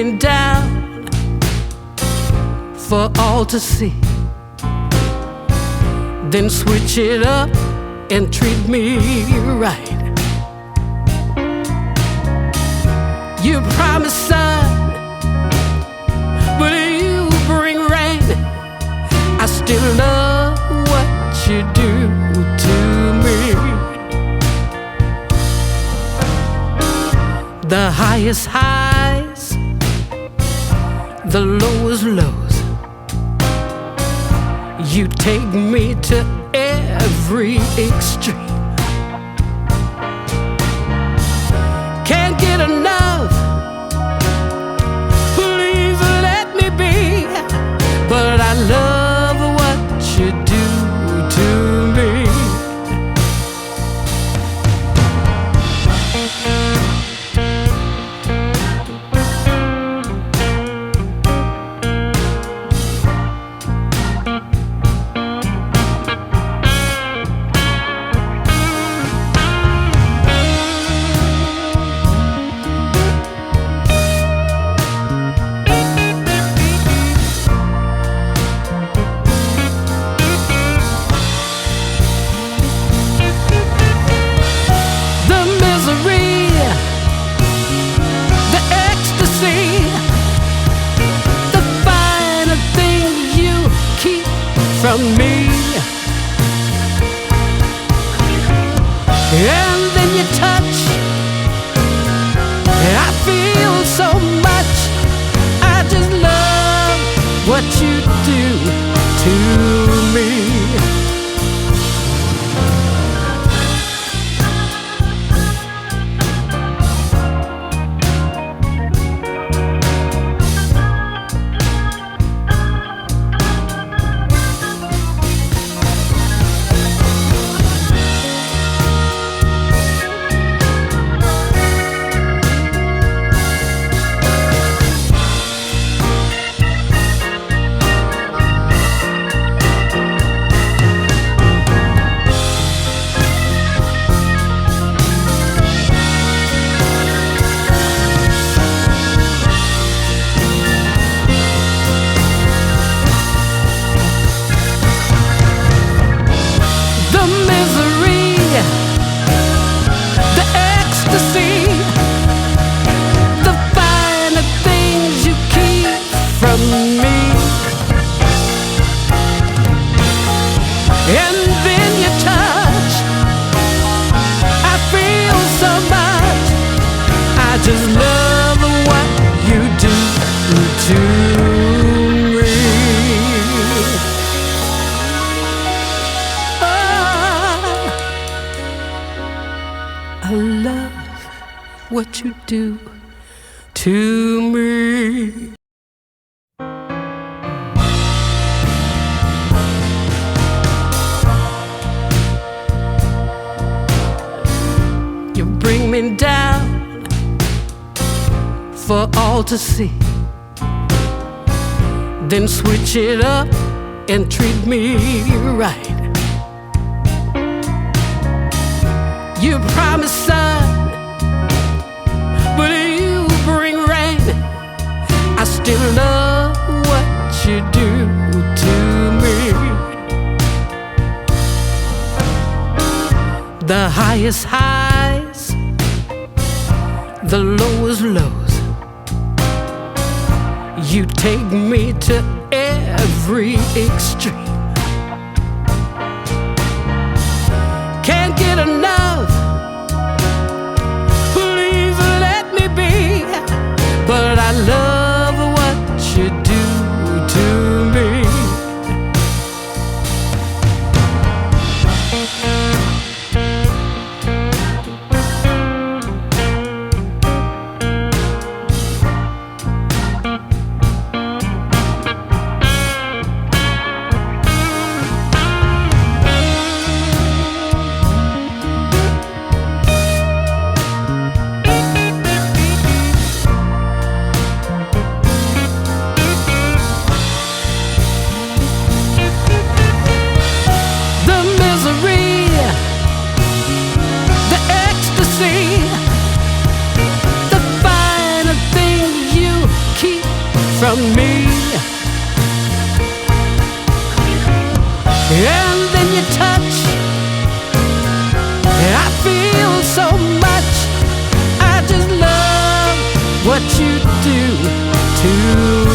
me down for all to see, then switch it up and treat me right. You promise sun, but you bring rain. I still love what you do to me. The highest highs, the lowest lows. You take me to every extreme. Can't get enough, please let me be. But I love what you do to me. From me, and then you touch, I feel so much. I just love what you do to me. And then you touch, I feel so much. I just love what you do to me. Oh, I love what you do to me. Bring me down for all to see, then switch it up and treat me right. You promise sun, but you bring rain. I still love what you do to me. The highest highs, the lowest lows. You take me to every extreme. Can't get enough, please let me be. But I love what you do to me. and then you touch. I feel so much. I just love what you do to